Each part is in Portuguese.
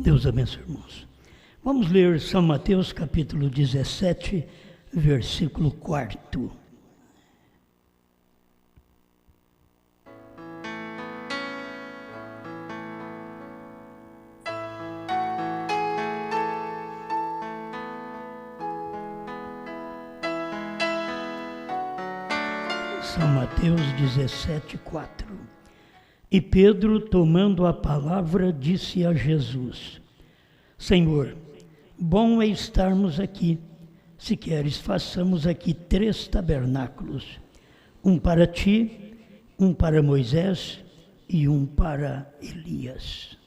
Deus abençoe, irmãos. Vamos ler São Mateus capítulo 17, versículo 4. São Mateus 17, 4. E Pedro, tomando a palavra, disse a Jesus: Senhor, bom é estarmos aqui. Se queres, façamos aqui 3 tabernáculos, um para ti, um para Moisés e um para Elias.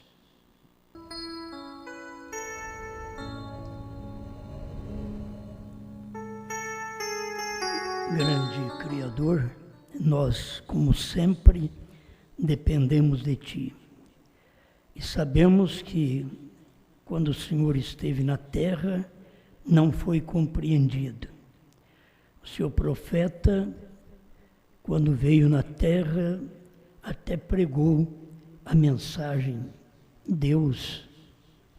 Grande Criador, nós, como sempre, dependemos de Ti. E sabemos que, quando o Senhor esteve na terra, não foi compreendido. O Senhor profeta, quando veio na terra, até pregou a mensagem, Deus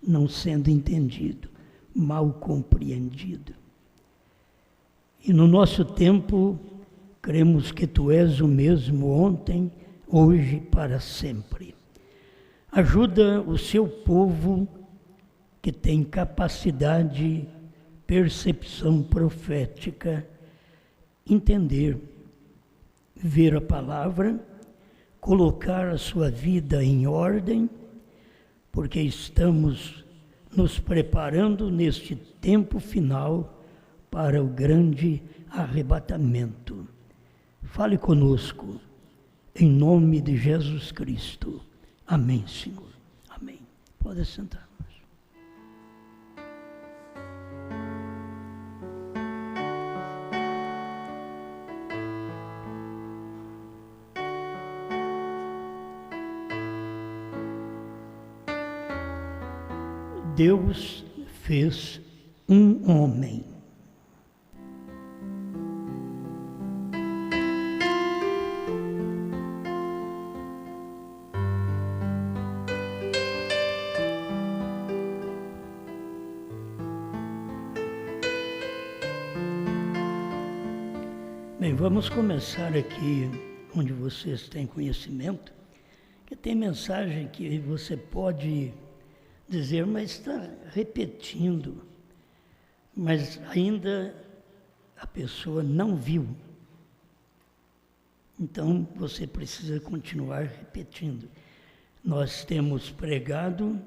não sendo entendido, mal compreendido. E no nosso tempo, cremos que Tu és o mesmo ontem, hoje e para sempre. Ajuda o Seu povo que tem capacidade, percepção profética, entender, ver a palavra, colocar a sua vida em ordem, porque estamos nos preparando neste tempo final para o grande arrebatamento. Fale conosco, em nome de Jesus Cristo. Amém, Senhor. Amém. Pode sentar. Deus fez um homem. Bem, vamos começar aqui onde vocês têm conhecimento, que tem mensagem que você pode dizer, mas está repetindo, mas ainda a pessoa não viu. Então, você precisa continuar repetindo. Nós temos pregado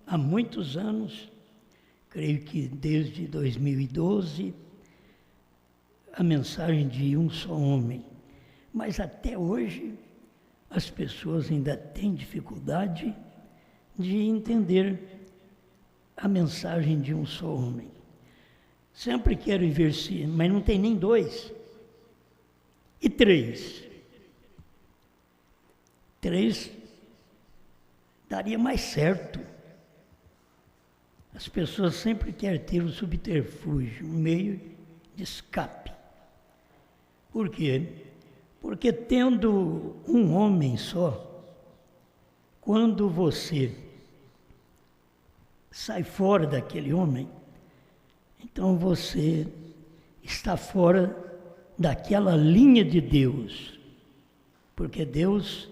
há muitos anos, creio que desde 2012, a mensagem de um só homem. Mas até hoje, as pessoas ainda têm dificuldade de entender a mensagem de um só homem. Sempre quero ver se, mas não tem nem 2. E 3. 3 daria mais certo. As pessoas sempre querem ter um subterfúgio, um meio de escape. Por quê? Porque tendo um homem só, quando você sai fora daquele homem, então você está fora daquela linha de Deus, porque Deus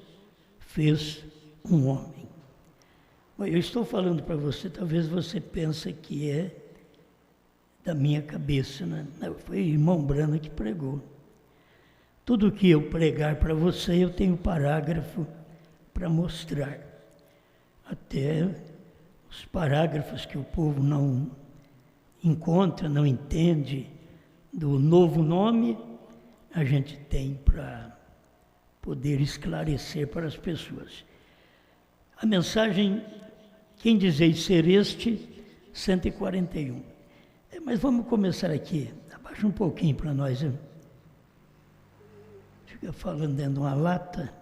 fez um homem. Eu estou falando para você, talvez você pense que é da minha cabeça, né? Não, foi o irmão Brana que pregou. Tudo que eu pregar para você, eu tenho parágrafo para mostrar. Até os parágrafos que o povo não encontra, não entende, do novo nome, a gente tem para poder esclarecer para as pessoas. A mensagem, quem dizeis ser este, 141. Mas vamos começar aqui, abaixa um pouquinho para nós. Fica falando dentro de uma lata.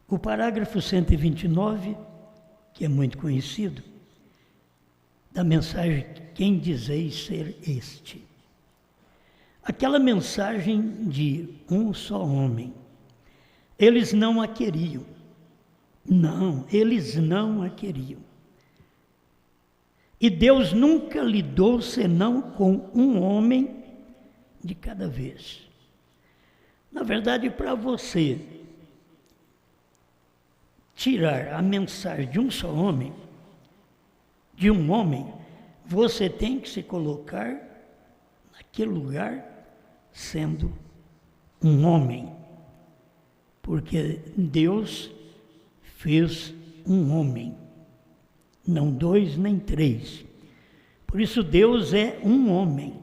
O parágrafo 129, que é muito conhecido, da mensagem, quem dizeis ser este? Aquela mensagem de um só homem, eles não a queriam, Não, eles não a queriam. E Deus nunca lidou senão com um homem de cada vez. Na verdade, para você tirar a mensagem de um só homem, de um homem, você tem que se colocar naquele lugar sendo um homem. Porque Deus fez um homem, não dois nem três. Por isso Deus é um homem.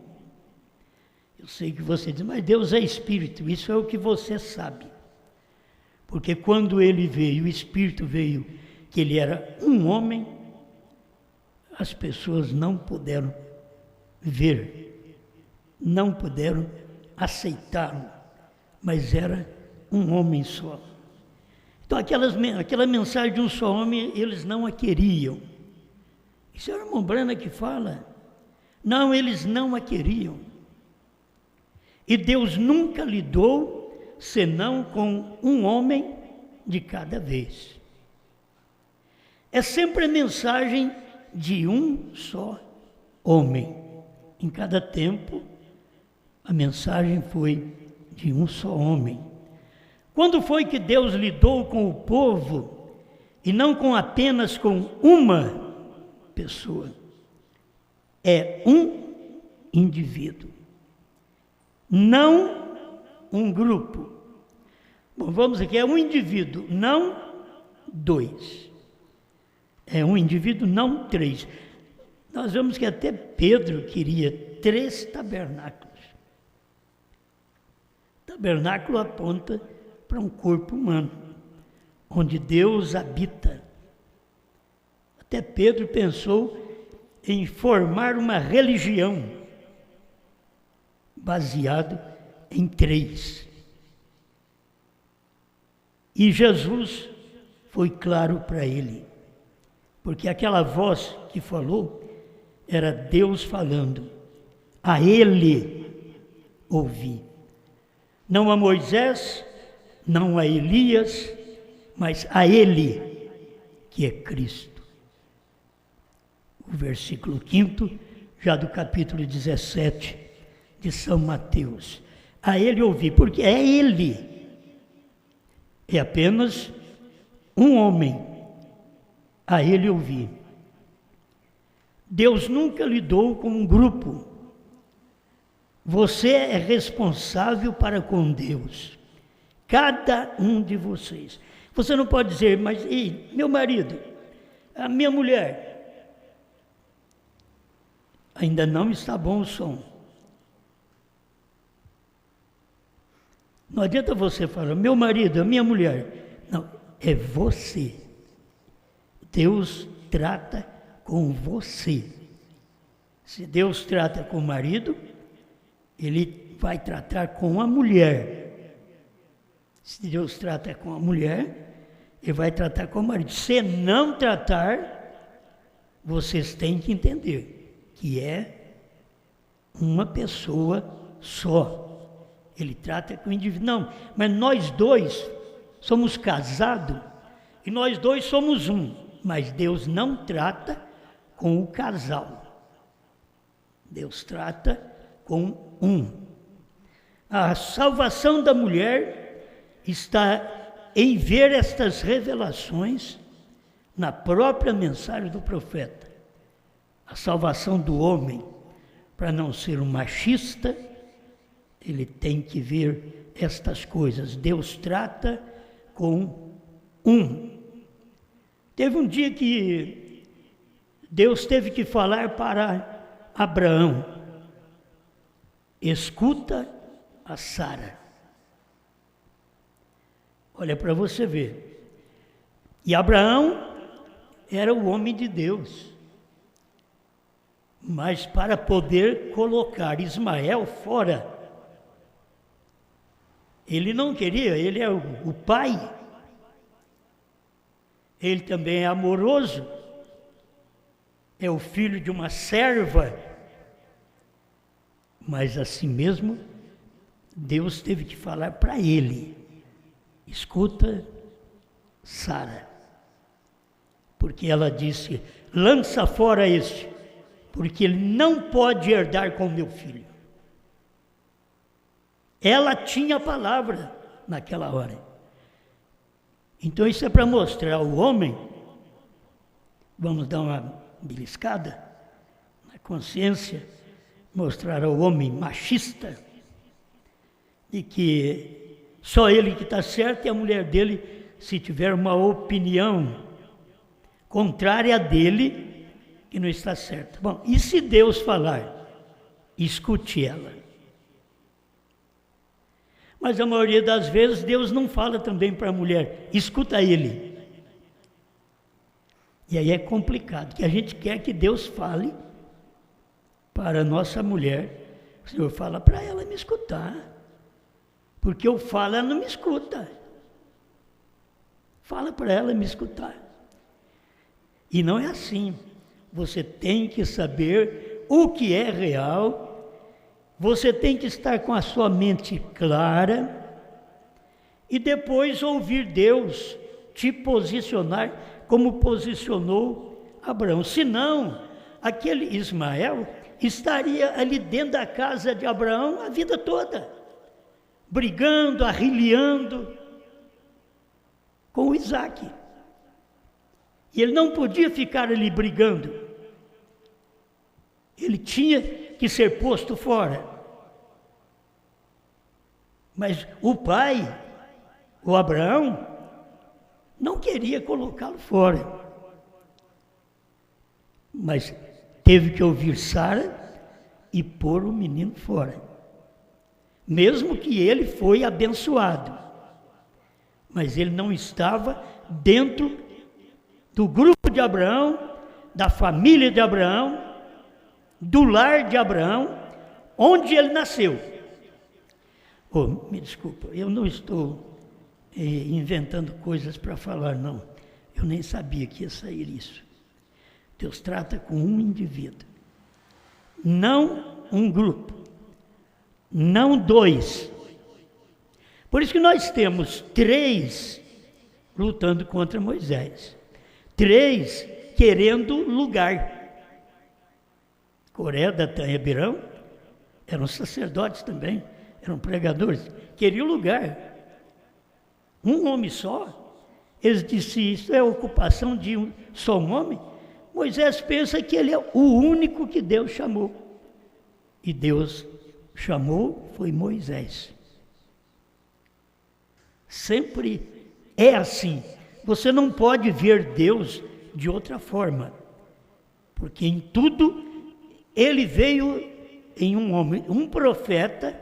Eu sei que você diz, mas Deus é Espírito, isso é o que você sabe. Porque quando ele veio, o Espírito veio, que ele era um homem, as pessoas não puderam ver, não puderam aceitá-lo, mas era um homem só. Então aquela mensagem de um só homem, eles não a queriam. Isso é o irmão Brana que fala. Não, eles não a queriam. E Deus nunca lidou senão com um homem de cada vez. É sempre a mensagem de um só homem. Em cada tempo, a mensagem foi de um só homem. Quando foi que Deus lidou com o povo e não apenas com uma pessoa? É um indivíduo, não um grupo. Bom, vamos aqui, é um indivíduo, não dois. É um indivíduo, não três. Nós vemos que até Pedro queria 3 tabernáculos. Tabernáculo aponta para um corpo humano, onde Deus habita. Até Pedro pensou em formar uma religião baseado em 3. E Jesus foi claro para ele, porque aquela voz que falou era Deus falando, a ele ouvi. Não a Moisés, não a Elias, mas a ele, que é Cristo. O versículo 5º, já do capítulo 17 de São Mateus. A ele ouvi, porque é ele. É apenas um homem. A ele ouvi. Deus nunca lidou com um grupo. Você é responsável para com Deus. Cada um de vocês. Você não pode dizer, mas meu marido, a minha mulher. Ainda não está bom o som. Não adianta você falar, meu marido, a minha mulher. Não, é você. Deus trata com você. Se Deus trata com o marido, ele vai tratar com a mulher. Se Deus trata com a mulher, ele vai tratar com o marido. Se não tratar, vocês têm que entender que é uma pessoa só. Ele trata com o indivíduo. Não, mas nós dois somos casados e nós dois somos um. Mas Deus não trata com o casal. Deus trata com um. A salvação da mulher está em ver estas revelações na própria mensagem do profeta. A salvação do homem, para não ser um machista, ele tem que ver estas coisas. Deus trata com um. Teve um dia que Deus teve que falar para Abraão: escuta a Sara. Olha para você ver. E Abraão era o homem de Deus. Mas para poder colocar Ismael fora, ele não queria, ele é o pai. Ele também é amoroso. É o filho de uma serva. Mas assim mesmo, Deus teve que falar para ele: escuta, Sara. porque ela disse: lança fora este, porque ele não pode herdar com meu filho. Ela tinha a palavra naquela hora. Então isso é para mostrar ao homem, vamos dar uma beliscada na consciência, mostrar ao homem machista, de que só ele que está certo e a mulher dele, se tiver uma opinião contrária a dele, que não está certa. Bom, e se Deus falar? Escute ela. Mas a maioria das vezes Deus não fala também para a mulher, escuta ele. E aí é complicado, que a gente quer que Deus fale para a nossa mulher. O Senhor fala para ela me escutar, porque eu falo, ela não me escuta. Fala para ela me escutar. E não é assim. Você tem que saber o que é real. Você tem que estar com a sua mente clara e depois ouvir Deus te posicionar como posicionou Abraão. Senão, aquele Ismael estaria ali dentro da casa de Abraão a vida toda, brigando, arrilhando com o Isaque. E ele não podia ficar ali brigando. Ele tinha que ser posto fora. Mas o pai, o Abraão, não queria colocá-lo fora. Mas teve que ouvir Sara e pôr o menino fora. Mesmo que ele foi abençoado. Mas ele não estava dentro do grupo de Abraão, da família de Abraão, do lar de Abraão, onde ele nasceu. Oh, me desculpa, eu não estou inventando coisas para falar, não. Eu nem sabia que ia sair isso. Deus trata com um indivíduo, não um grupo, não dois. Por isso que nós temos 3 lutando contra Moisés, 3 querendo lugar. Coré, Datã e Abirão eram sacerdotes também, eram pregadores, queriam lugar. Um homem só, eles disseram, isso é ocupação de só um homem. Moisés pensa que ele é o único que Deus chamou. E Deus chamou, foi Moisés. Sempre é assim. Você não pode ver Deus de outra forma. Porque em tudo ele veio em um homem. Um profeta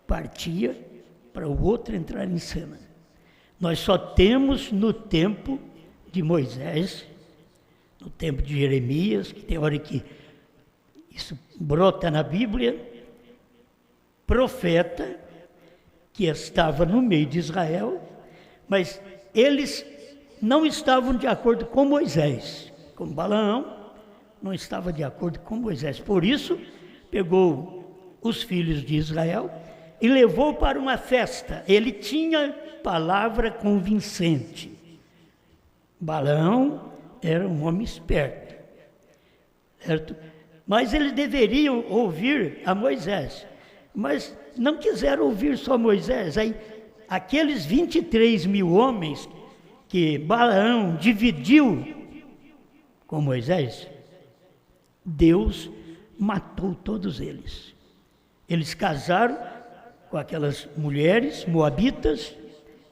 partia para o outro entrar em cena. Nós só temos no tempo de Moisés, no tempo de Jeremias, que tem hora que isso brota na Bíblia, profeta que estava no meio de Israel, mas eles não estavam de acordo com Moisés, como Balaão não estava de acordo com Moisés. Por isso, pegou os filhos de Israel e levou para uma festa. Ele tinha palavra convincente. Balaão era um homem esperto, certo? Mas eles deveriam ouvir a Moisés, mas não quiseram ouvir só Moisés. Aí, aqueles 23 mil homens que Balaão dividiu com Moisés, Deus matou todos eles. Eles casaram com aquelas mulheres moabitas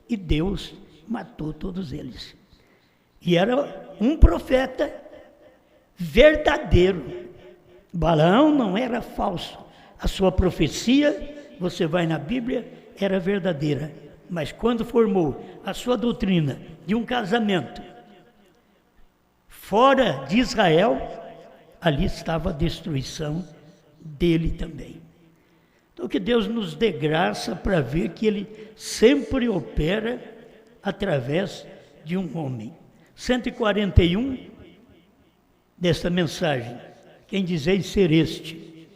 e Deus matou todos eles. E era um profeta verdadeiro. Balaão não era falso. A sua profecia, você vai na Bíblia, era verdadeira. Mas quando formou a sua doutrina de um casamento fora de Israel, ali estava a destruição dele também. Então que Deus nos dê graça para ver que Ele sempre opera através de um homem. 141 desta mensagem. Quem dizeis ser este?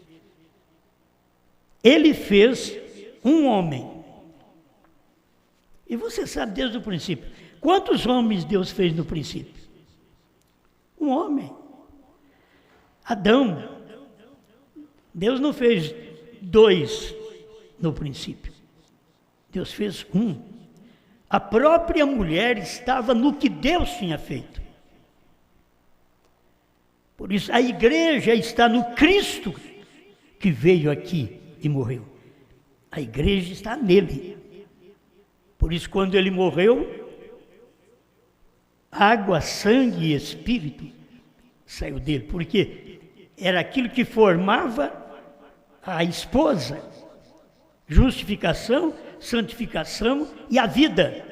Ele fez um homem. E você sabe desde o princípio. Quantos homens Deus fez no princípio? Um homem. Adão. Deus não fez dois no princípio. Deus fez um. A própria mulher estava no que Deus tinha feito. Por isso, a igreja está no Cristo que veio aqui e morreu. A igreja está nele. Por isso, quando ele morreu, água, sangue e espírito saiu dele. Porque era aquilo que formava a esposa. Justificação, santificação e a vida.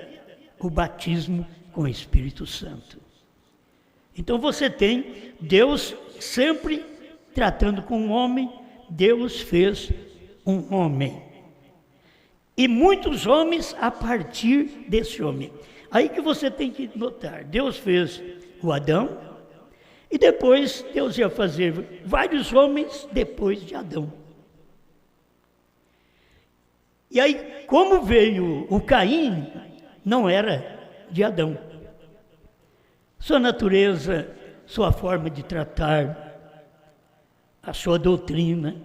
O batismo com o Espírito Santo. Então você tem Deus sempre tratando com o homem. Deus fez um homem. E muitos homens a partir desse homem. Aí que você tem que notar. Deus fez o Adão. E depois Deus ia fazer vários homens depois de Adão. E aí, como veio o Caim, não era de Adão. Sua natureza, sua forma de tratar, a sua doutrina,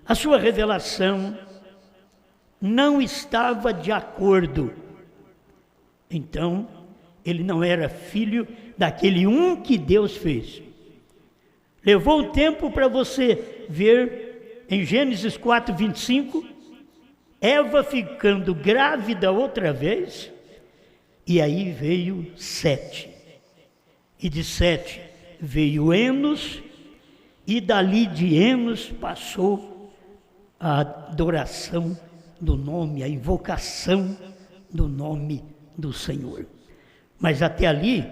a sua revelação, não estava de acordo. Então, ele não era filho daquele um que Deus fez. Levou o tempo para você ver em Gênesis 4, 25, Eva ficando grávida outra vez, e aí veio Sete. E de Sete veio Enos, e dali de Enos passou a adoração do nome, a invocação do nome do Senhor. Mas até ali,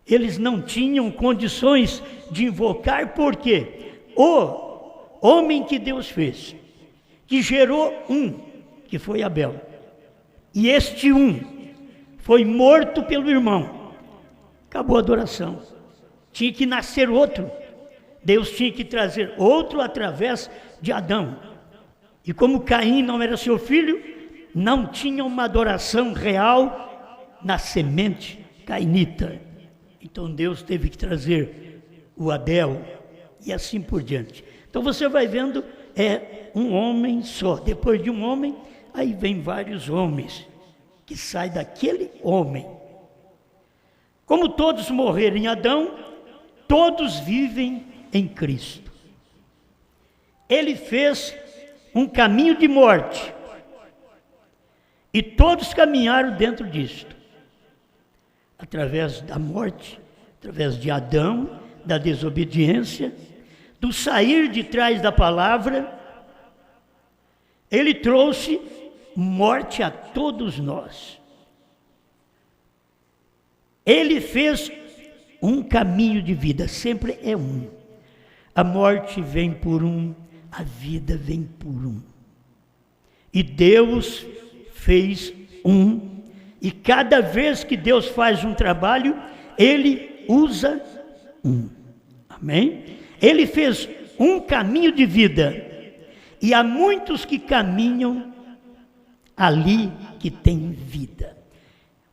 eles não tinham condições de invocar, porque o homem que Deus fez, que gerou um, que foi Abel, e este um foi morto pelo irmão, acabou a adoração. Tinha que nascer outro. Deus tinha que trazer outro através de Adão. E como Caim não era seu filho, não tinha uma adoração real na semente cainita. Então Deus teve que trazer o Abel e assim por diante. Então você vai vendo, é um homem só. Depois de um homem, aí vem vários homens que saem daquele homem. Como todos morreram em Adão, todos vivem em Cristo. Ele fez um caminho de morte. E todos caminharam dentro disto. Através da morte, através de Adão, da desobediência, do sair de trás da palavra, ele trouxe morte a todos nós. Ele fez um caminho de vida, sempre é um. A morte vem por um, a vida vem por um. E Deus fez um, e cada vez que Deus faz um trabalho, Ele usa um. Amém? Ele fez um caminho de vida, e há muitos que caminham ali que tem vida.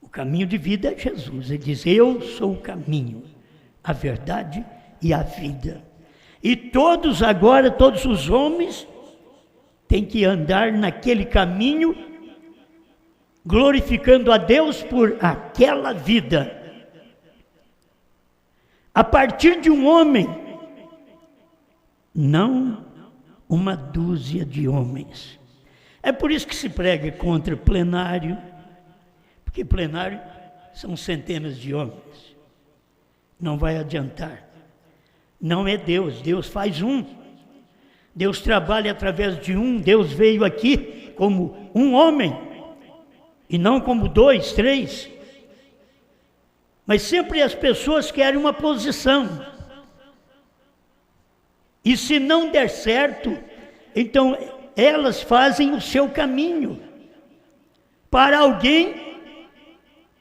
O caminho de vida é Jesus. Ele diz: eu sou o caminho, a verdade e a vida. E todos agora, todos os homens, têm que andar naquele caminho, glorificando a Deus por aquela vida. A partir de um homem, não uma dúzia de homens. É por isso que se prega contra plenário, porque plenário são centenas de homens. Não vai adiantar. Não é Deus, Deus faz um. Deus trabalha através de um. Deus veio aqui como um homem, e não como 2, 3. Mas sempre as pessoas querem uma posição. E se não der certo, então elas fazem o seu caminho, para alguém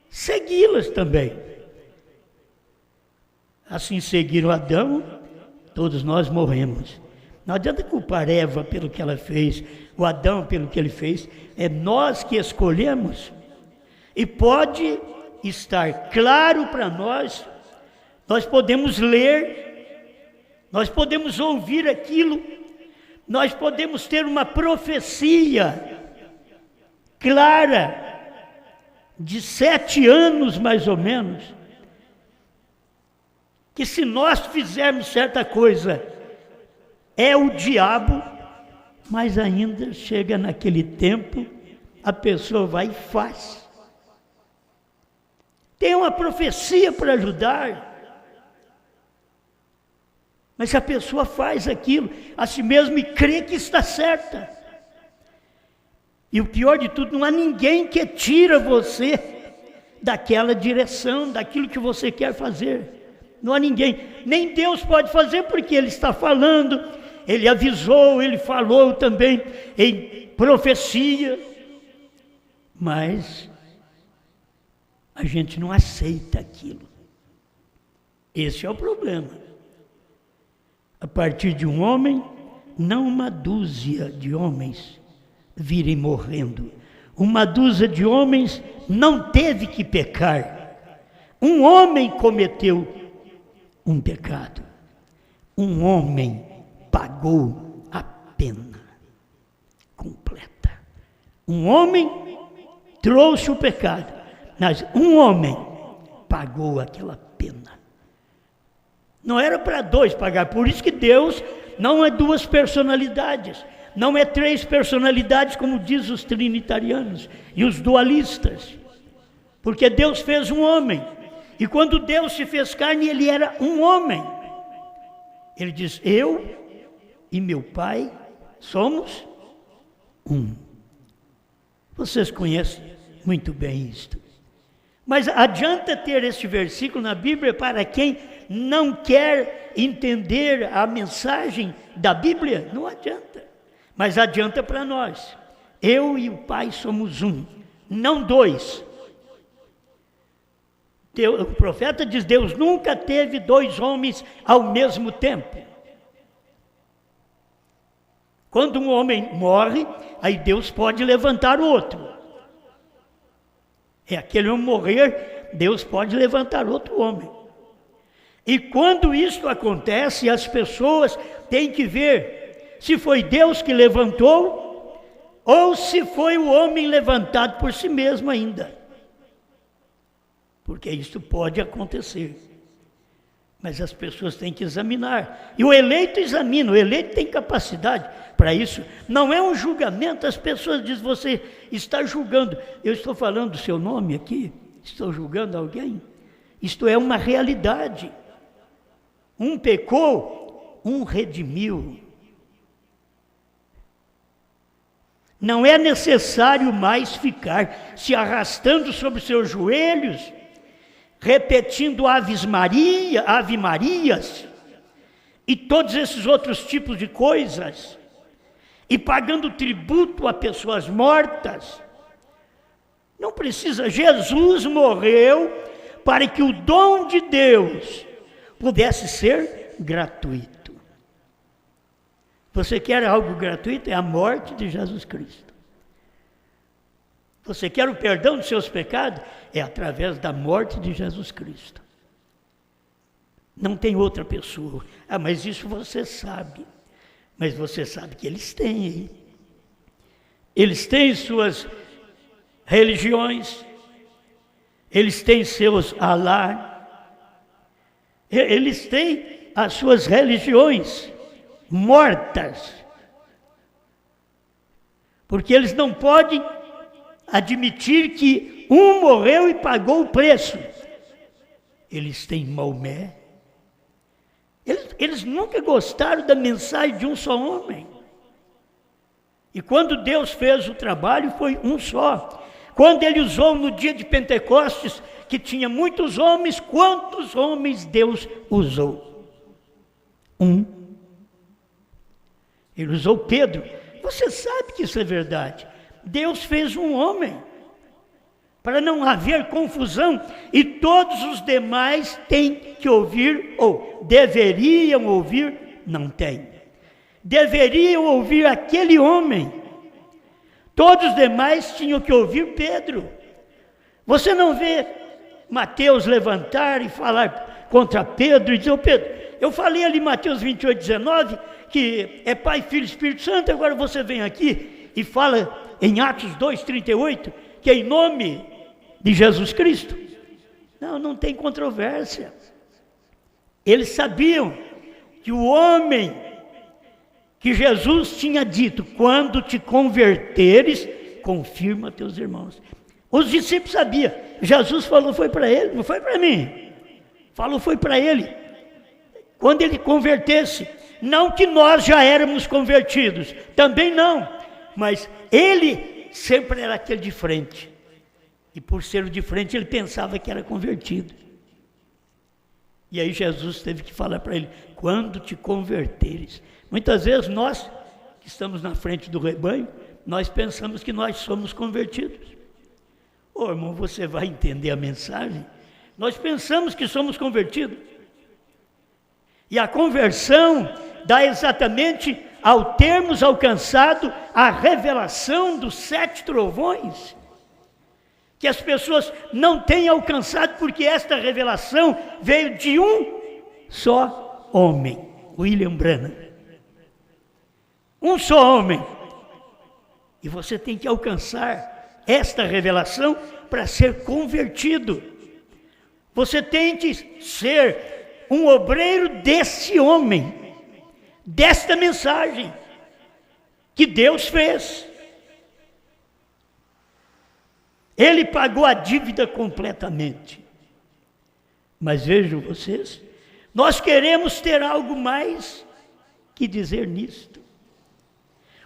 segui-las também. Assim seguiram Adão, todos nós morremos. Não adianta culpar Eva pelo que ela fez, o Adão pelo que ele fez, é nós que escolhemos. E pode estar claro para nós, nós podemos ler, nós podemos ouvir aquilo, nós podemos ter uma profecia clara, de 7 anos mais ou menos, que se nós fizermos certa coisa, é o diabo, mas ainda chega naquele tempo, a pessoa vai e faz. Tem uma profecia para ajudar, mas a pessoa faz aquilo a si mesma e crê que está certa. E o pior de tudo, não há ninguém que tira você daquela direção, daquilo que você quer fazer. Não há ninguém, nem Deus pode fazer, porque Ele está falando, Ele avisou, Ele falou também em profecia, mas a gente não aceita aquilo. Esse é o problema. A partir de um homem, não uma dúzia de homens virem morrendo. Uma dúzia de homens não teve que pecar. Um homem cometeu um pecado. Um homem pagou a pena completa. Um homem trouxe o pecado, mas um homem pagou aquela pena. Não era para 2 pagar, por isso que Deus não é 2 personalidades, não é 3 personalidades, como diz os trinitarianos e os dualistas, porque Deus fez um homem, e quando Deus se fez carne, Ele era um homem. Ele diz, eu e meu Pai somos um. Vocês conhecem muito bem isto. Mas adianta ter este versículo na Bíblia para quem não quer entender a mensagem da Bíblia? Não adianta. Mas adianta para nós. Eu e o Pai somos um, não 2. O profeta diz, Deus nunca teve 2 homens ao mesmo tempo. Quando um homem morre, aí Deus pode levantar outro. Aquele homem morrer, Deus pode levantar outro homem. E quando isso acontece, as pessoas têm que ver se foi Deus que levantou ou se foi o homem levantado por si mesmo ainda. Porque isso pode acontecer. Mas as pessoas têm que examinar. E o eleito examina, o eleito tem capacidade para isso. Não é um julgamento, as pessoas dizem, você está julgando. Eu estou falando o seu nome aqui? Estou julgando alguém? Isto é uma realidade. Um pecou, um redimiu. Não é necessário mais ficar se arrastando sobre seus joelhos, repetindo Ave Marias e todos esses outros tipos de coisas, e pagando tributo a pessoas mortas. Não precisa, Jesus morreu para que o dom de Deus pudesse ser gratuito. Você quer algo gratuito? É a morte de Jesus Cristo. Você quer o perdão dos seus pecados? É através da morte de Jesus Cristo. Não tem outra pessoa. Ah, mas isso você sabe. Mas você sabe que eles têm. Eles têm suas religiões. Eles têm seus Alá. Eles têm as suas religiões mortas. Porque eles não podem admitir que um morreu e pagou o preço. Eles têm Maomé. Eles nunca gostaram da mensagem de um só homem. E quando Deus fez o trabalho, foi um só. Quando Ele usou no dia de Pentecostes, que tinha muitos homens, quantos homens Deus usou? Um. Ele usou Pedro. Você sabe que isso é verdade. Deus fez um homem, para não haver confusão, e todos os demais têm que ouvir, ou deveriam ouvir, não tem. Deveriam ouvir aquele homem. Todos os demais tinham que ouvir Pedro. Você não vê Mateus levantar e falar contra Pedro e dizer: ô Pedro, eu falei ali em Mateus 28, 19, que é Pai, Filho e Espírito Santo, agora você vem aqui e fala em Atos 2, 38, que é em nome de Jesus Cristo. Não, não tem controvérsia. Eles sabiam que o homem que Jesus tinha dito: quando te converteres, confirma teus irmãos. Os discípulos sabiam. Jesus falou, foi para ele, não foi para mim. Falou, foi para ele. Quando ele convertesse, não que nós já éramos convertidos, também não, mas ele sempre era aquele de frente. E por ser o de frente, ele pensava que era convertido. E aí Jesus teve que falar para ele: quando te converteres. Muitas vezes nós, que estamos na frente do rebanho, nós pensamos que nós somos convertidos. Ô irmão, você vai entender a mensagem? Nós pensamos que somos convertidos. E a conversão dá exatamente ao termos alcançado a revelação dos 7 trovões, que as pessoas não têm alcançado, porque esta revelação veio de um só homem, William Branham. Um só homem. E você tem que alcançar esta revelação para ser convertido. Você tem que ser um obreiro desse homem, desta mensagem que Deus fez. Ele pagou a dívida completamente. Mas vejam vocês, nós queremos ter algo mais que dizer nisto.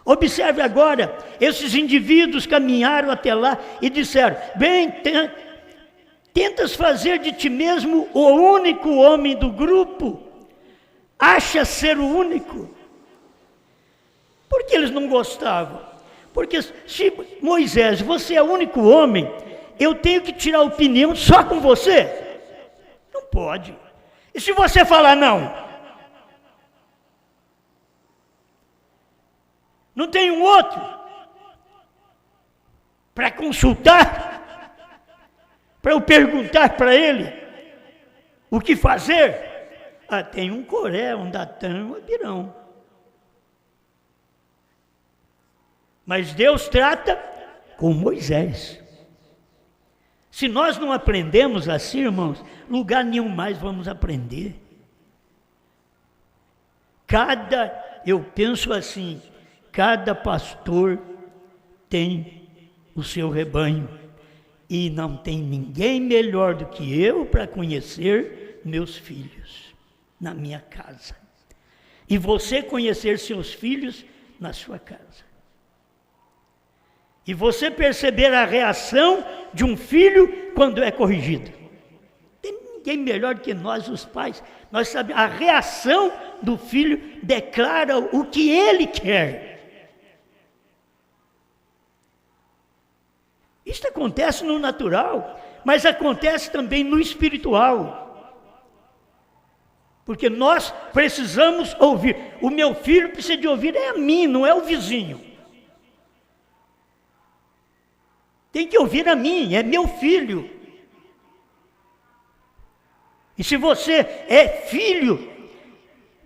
Observe agora, esses indivíduos caminharam até lá e disseram: bem, tentas fazer de ti mesmo o único homem do grupo, acha ser o único. Por que eles não gostavam? Porque se Moisés, você é o único homem, eu tenho que tirar opinião só com você? Não pode. E se você falar não? Não tem um outro para consultar, para eu perguntar para ele o que fazer? Ah, tem um Coré, um Datã, um Abirão. Mas Deus trata com Moisés. Se nós não aprendemos assim, irmãos, lugar nenhum mais vamos aprender. Eu penso assim, cada pastor tem o seu rebanho, e não tem ninguém melhor do que eu para conhecer meus filhos na minha casa, e você conhecer seus filhos na sua casa, e você perceber a reação de um filho quando é corrigido. Tem ninguém melhor do que nós, os pais. Nós sabemos, a reação do filho declara o que ele quer. Isso acontece no natural, mas acontece também no espiritual. Porque nós precisamos ouvir. O meu filho precisa de ouvir é a mim, não é o vizinho. Tem que ouvir a mim, é meu filho. E se você é filho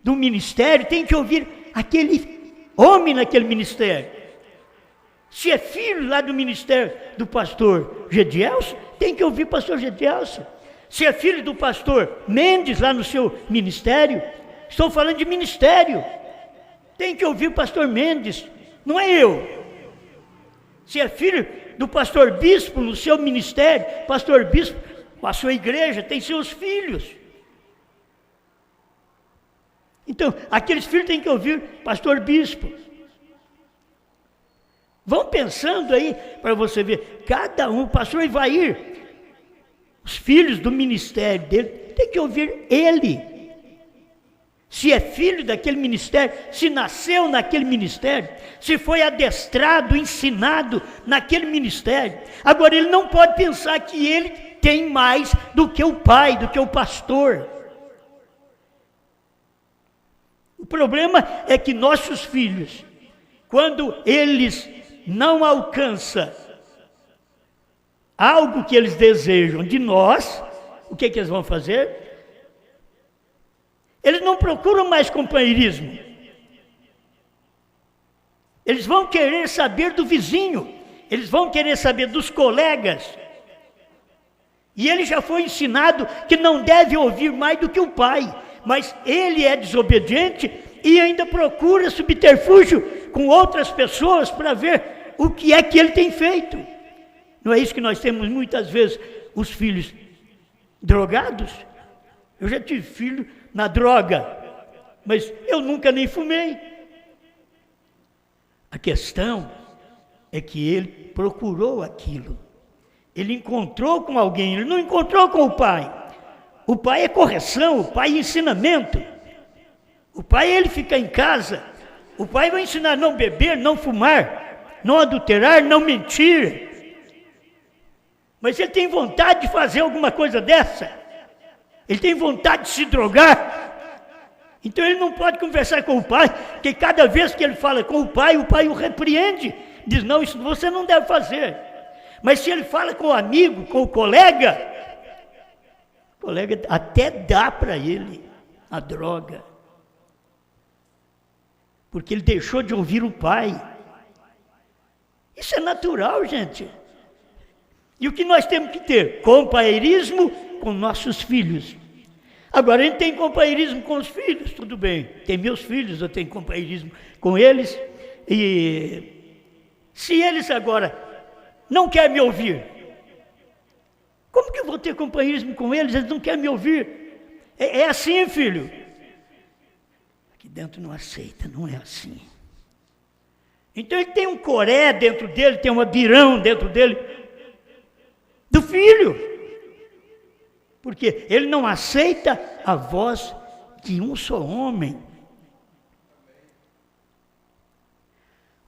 do ministério, tem que ouvir aquele homem naquele ministério. Se é filho lá do ministério do pastor Gedielson, tem que ouvir o pastor Gedielson. Se é filho do pastor Mendes lá no seu ministério, estou falando de ministério, tem que ouvir o pastor Mendes, não é eu. Se é filho do pastor bispo no seu ministério, pastor bispo, a sua igreja tem seus filhos. Então, aqueles filhos têm que ouvir pastor bispo. Vão pensando aí, para você ver, cada um, o pastor Ivair, os filhos do ministério dele, tem que ouvir ele. Se é filho daquele ministério, se nasceu naquele ministério, se foi adestrado, ensinado naquele ministério. Agora, ele não pode pensar que ele tem mais do que o pai, do que o pastor. O problema é que nossos filhos, quando eles não alcançam algo que eles desejam de nós, o que eles vão fazer? Eles não procuram mais companheirismo. Eles vão querer saber do vizinho, eles vão querer saber dos colegas. E ele já foi ensinado que não deve ouvir mais do que o pai, mas ele é desobediente e ainda procura subterfúgio com outras pessoas para ver o que é que ele tem feito. Não é isso que nós temos muitas vezes, os filhos drogados? Eu já tive filho na droga, mas eu nunca nem fumei. A questão é que ele procurou aquilo. Ele encontrou com alguém, ele não encontrou com o pai. O pai é correção, o pai é ensinamento. O pai, ele fica em casa. O pai vai ensinar a não beber, não fumar, não adulterar, não mentir. Mas ele tem vontade de fazer alguma coisa dessa. Ele tem vontade de se drogar. Então ele não pode conversar com o pai, porque cada vez que ele fala com o pai o repreende. Diz, não, isso você não deve fazer. Mas se ele fala com o amigo, com o colega até dá para ele a droga. Porque ele deixou de ouvir o pai. Isso é natural, gente. E o que nós temos que ter? Companheirismo com nossos filhos. Agora, a gente tem companheirismo com os filhos, tudo bem. Tem meus filhos, eu tenho companheirismo com eles. E se eles agora não querem me ouvir, como que eu vou ter companheirismo com eles? Eles não querem me ouvir. É assim, filho. Aqui dentro não aceita, não é assim. Então ele tem um coré dentro dele, tem um abirão dentro dele, do filho. Porque ele não aceita a voz de um só homem.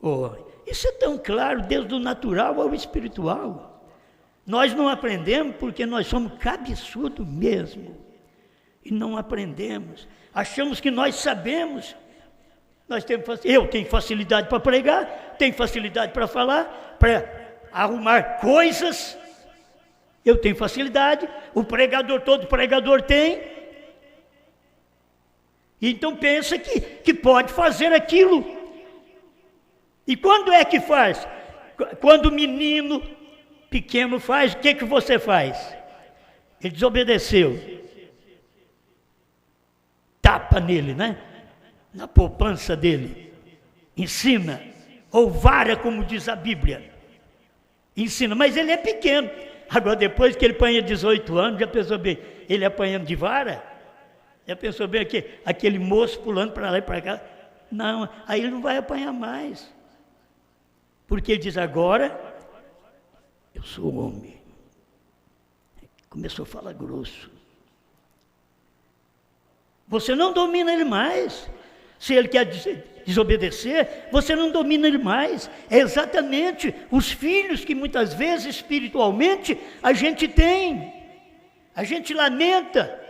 Oh, isso é tão claro, desde o natural ao espiritual. Nós não aprendemos porque nós somos cabeçudos mesmo. E não aprendemos. Achamos que nós sabemos. Eu tenho facilidade para pregar, tenho facilidade para falar, para arrumar coisas. Eu tenho facilidade, todo pregador tem. Então pensa que pode fazer aquilo. E quando é que faz? Quando o menino pequeno faz, o que você faz? Ele desobedeceu. Tapa nele, né? Na poupança dele. Ensina. Ou vara, como diz a Bíblia. Ensina, mas ele é pequeno. Agora, depois que ele apanha 18 anos, já pensou bem, ele apanhando de vara? Já pensou bem aquele moço pulando para lá e para cá? Não, aí ele não vai apanhar mais. Porque ele diz, agora, eu sou homem. Começou a falar grosso. Você não domina ele mais. Se ele quer desobedecer, você não domina ele mais. É exatamente os filhos que muitas vezes espiritualmente a gente tem. A gente lamenta.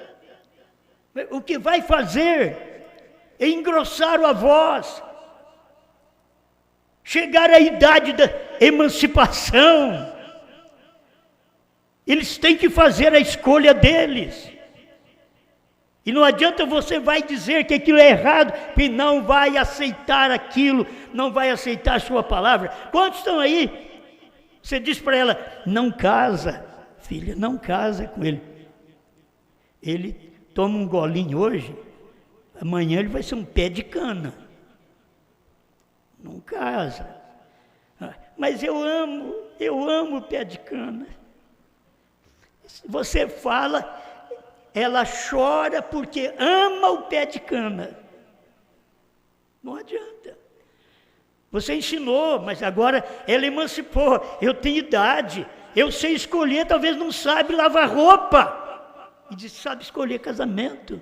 O que vai fazer é engrossar a voz. Chegar à idade da emancipação. Eles têm que fazer a escolha deles. E não adianta você vai dizer que aquilo é errado, e não vai aceitar aquilo, não vai aceitar a sua palavra. Quantos estão aí? Você diz para ela, não casa, filha, não casa com ele. Ele toma um golinho hoje, amanhã ele vai ser um pé de cana. Não casa. Mas eu amo o pé de cana. Você fala, ela chora porque ama o pé de cana. Não adianta. Você ensinou, mas agora ela emancipou. Eu tenho idade, eu sei escolher, talvez não sabe lavar roupa. E diz, sabe escolher casamento.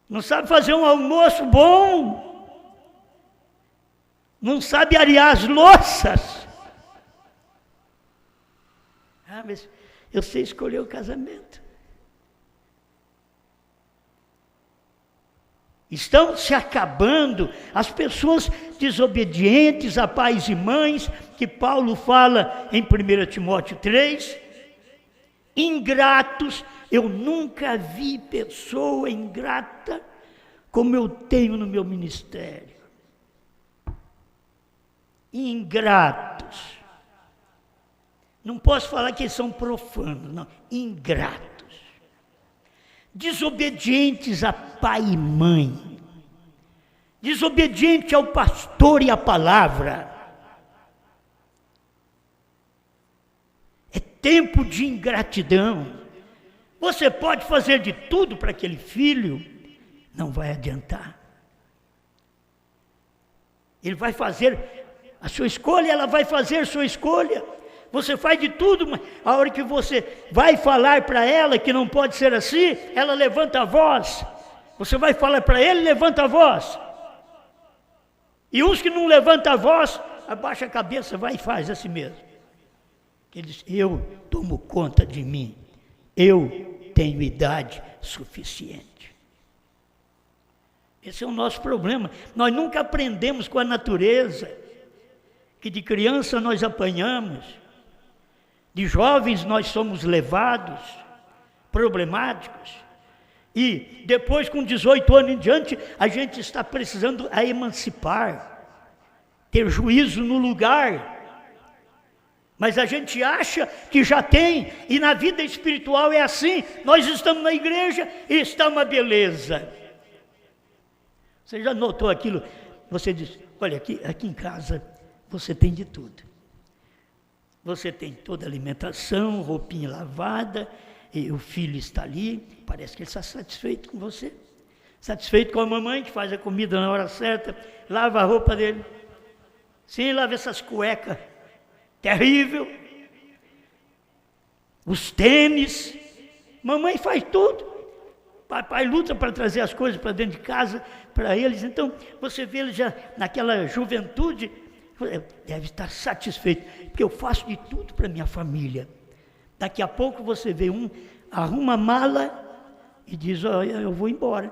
Não sabe fazer um almoço bom. Não sabe arear as louças. Ah, mas eu sei escolher o casamento. Estão se acabando as pessoas desobedientes a pais e mães, que Paulo fala em 1 Timóteo 3, ingratos, Eu nunca vi pessoa ingrata como eu tenho no meu ministério. Ingratos. Não posso falar que eles são profanos, não. Ingratos. Desobedientes a pai e mãe. Desobediente ao pastor e à palavra. É tempo de ingratidão. Você pode fazer de tudo para aquele filho, não vai adiantar. Ele vai fazer a sua escolha, ela vai fazer a sua escolha. Você faz de tudo, mas a hora que você vai falar para ela que não pode ser assim, ela levanta a voz. Você vai falar para ele, levanta a voz. E uns que não levantam a voz, abaixa a cabeça, vai e faz assim mesmo. Ele diz, eu tomo conta de mim. Eu tenho idade suficiente. Esse é o nosso problema. Nós nunca aprendemos com a natureza, que de criança nós apanhamos, de jovens nós somos levados, problemáticos, e depois com 18 anos em diante, a gente está precisando a emancipar, ter juízo no lugar. Mas a gente acha que já tem, e na vida espiritual é assim, nós estamos na igreja e está uma beleza. Você já notou aquilo? Você diz, olha, aqui em casa você tem de tudo. Você tem toda a alimentação, roupinha lavada, e o filho está ali, parece que ele está satisfeito com você. Satisfeito com a mamãe que faz a comida na hora certa, lava a roupa dele. Sim, lava essas cuecas. Terrível. Os tênis. Mamãe faz tudo. Papai luta para trazer as coisas para dentro de casa para eles. Então, você vê ele já naquela juventude, deve estar satisfeito, porque eu faço de tudo para minha família. Daqui a pouco você vê arruma a mala e diz, olha, eu vou embora.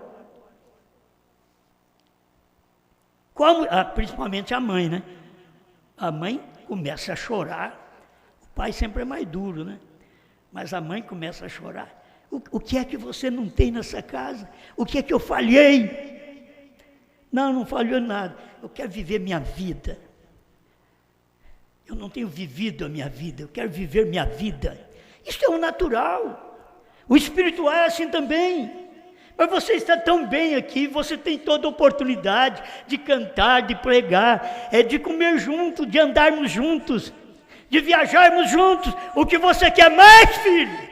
Principalmente a mãe, né? A mãe começa a chorar. O pai sempre é mais duro, né? Mas a mãe começa a chorar. O que é que você não tem nessa casa? O que é que eu falhei? Não falhou nada. Eu quero viver minha vida. Eu não tenho vivido a minha vida. Eu quero viver minha vida. Isso é o natural. O espiritual é assim também. Mas você está tão bem aqui, você tem toda a oportunidade de cantar, de pregar, de comer junto, de andarmos juntos, de viajarmos juntos. O que você quer mais, filho?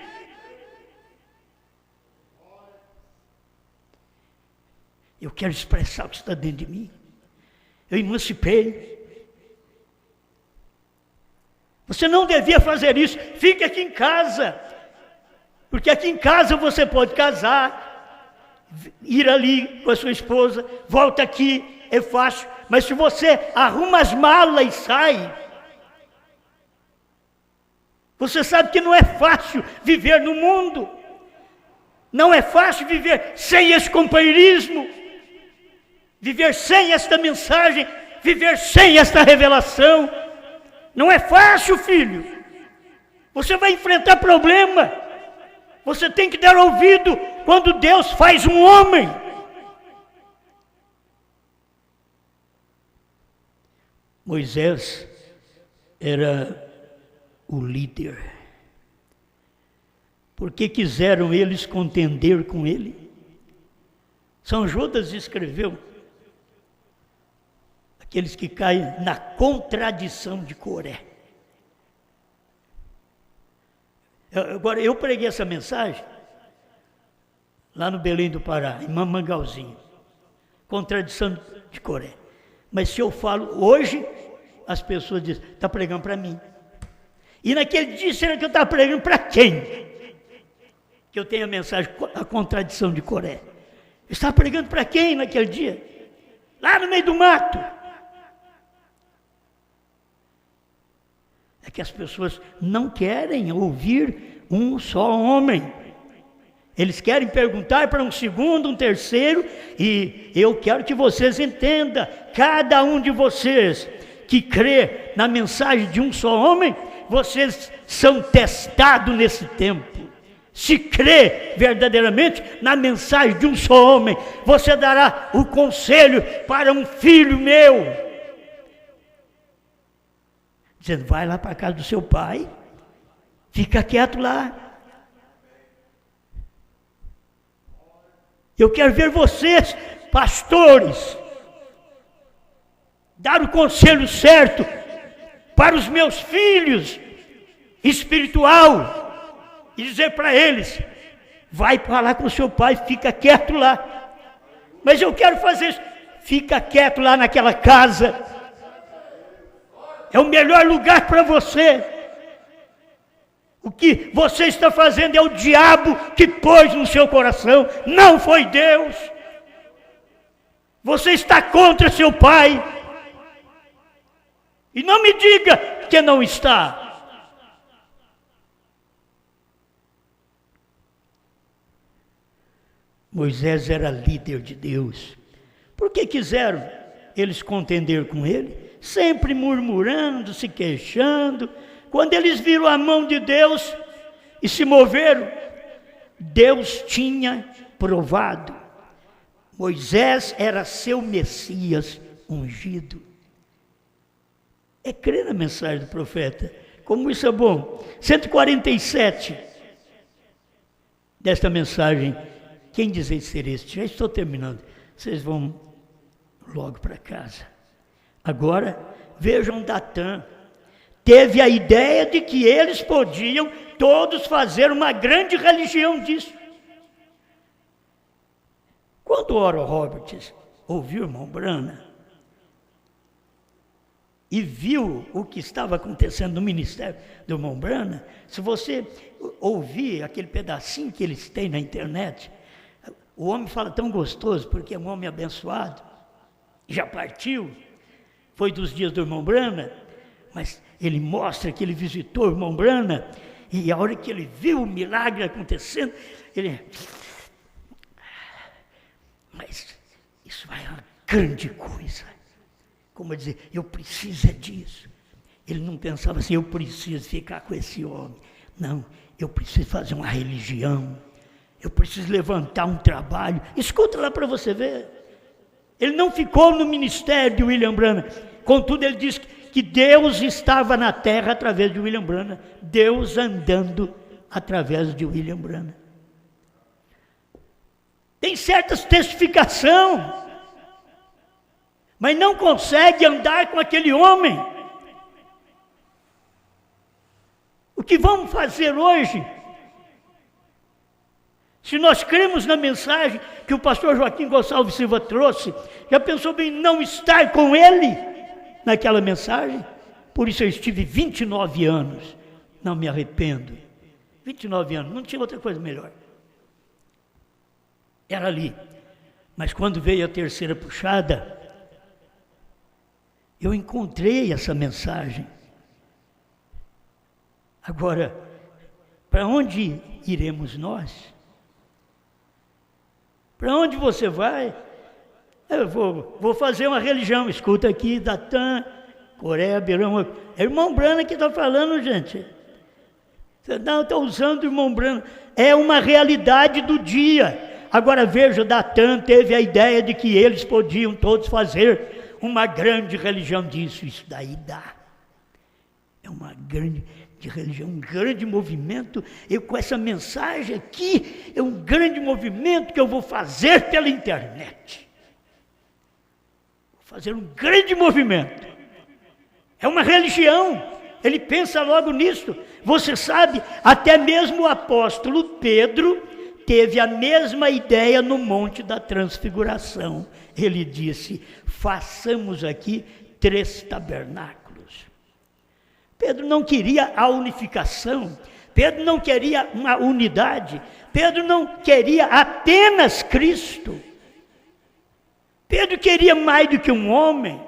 Eu quero expressar o que está dentro de mim. Eu emancipei. Você não devia fazer isso. Fique aqui em casa. Porque aqui em casa você pode casar, ir ali com a sua esposa, volta aqui, é fácil. Mas se você arruma as malas e sai, você sabe que não é fácil viver no mundo. Não é fácil viver sem esse companheirismo, viver sem esta mensagem, viver sem esta revelação. Não é fácil, filho. Você vai enfrentar problema. Você tem que dar ouvido quando Deus faz um homem. Moisés era o líder. Por que quiseram eles contender com ele? São Judas escreveu, aqueles que caem na contradição de Coré. Agora, eu preguei essa mensagem lá no Belém do Pará, em Mamangalzinho, contradição de Coré. Mas se eu falo hoje, as pessoas dizem, está pregando para mim. E naquele dia, será que eu estava pregando para quem? Que eu tenho a mensagem, a contradição de Coré. Eu estava pregando para quem naquele dia? Lá no meio do mato. É que as pessoas não querem ouvir um só homem. Eles querem perguntar para um segundo, um terceiro, e eu quero que vocês entendam, cada um de vocês que crê na mensagem de um só homem, vocês são testados nesse tempo. se crê verdadeiramente na mensagem de um só homem, você dará o conselho para um filho meu, dizendo: vai lá para a casa do seu pai, fica quieto lá. Eu quero ver vocês, pastores, dar o conselho certo para os meus filhos espiritual, e dizer para eles: vai falar com o seu pai, fica quieto lá. Mas eu quero fazer isso. Fica quieto lá naquela casa. É o melhor lugar para você. O que você está fazendo é o diabo que pôs no seu coração, não foi Deus. Você está contra seu pai. E não me diga que não está. Moisés era líder de Deus. Por que quiseram eles contender com ele? Sempre murmurando, se queixando. Quando eles viram a mão de Deus e se moveram, Deus tinha provado. Moisés era seu Messias ungido. É crer na mensagem do profeta. Como isso é bom. 147 desta mensagem. Quem dizer ser este? Já estou terminando. Vocês vão logo para casa. Agora, vejam Datã. Teve a ideia de que eles podiam todos fazer uma grande religião disso. Quando Oral Roberts ouviu o irmão Branham e viu o que estava acontecendo no ministério do irmão Branham, se você ouvir aquele pedacinho que eles têm na internet, o homem fala tão gostoso, porque é um homem abençoado, já partiu, foi dos dias do irmão Branham, mas ele mostra que ele visitou o irmão Branham, e a hora que ele viu o milagre acontecendo, ele... Mas isso é uma grande coisa. Como dizer, eu preciso é disso. Ele não pensava assim: eu preciso ficar com esse homem. Não, eu preciso fazer uma religião. Eu preciso levantar um trabalho. Escuta lá para você ver. Ele não ficou no ministério de William Branham. Contudo, ele diz que Deus estava na terra através de William Branham. Deus andando através de William Branham. Tem certas testificação, mas não consegue andar com aquele homem. O que vamos fazer hoje? Se nós cremos na mensagem que o pastor Joaquim Gonçalves Silva trouxe, já pensou bem não estar com ele naquela mensagem? Por isso eu estive 29 anos, não me arrependo. 29 anos, não tinha outra coisa melhor. Era ali. Mas quando veio a terceira puxada, eu encontrei essa mensagem. Agora, para onde iremos nós? Para onde você vai? Eu vou fazer uma religião. Escuta aqui, Datã, Coreia, Beirão. É o irmão Branham que está falando, gente. Você não está usando o irmão Branham. É uma realidade do dia. Agora veja, Datã teve a ideia de que eles podiam todos fazer uma grande religião disso. Isso daí dá. É uma grande religião, um grande movimento. Eu com essa mensagem aqui, é um grande movimento que eu vou fazer pela internet. Vou fazer um grande movimento. É uma religião. Ele pensa logo nisso. Você sabe, até mesmo o apóstolo Pedro teve a mesma ideia no Monte da Transfiguração. Ele disse: façamos aqui 3 tabernáculos. Pedro não queria a unificação, Pedro não queria uma unidade, Pedro não queria apenas Cristo. Pedro queria mais do que um homem,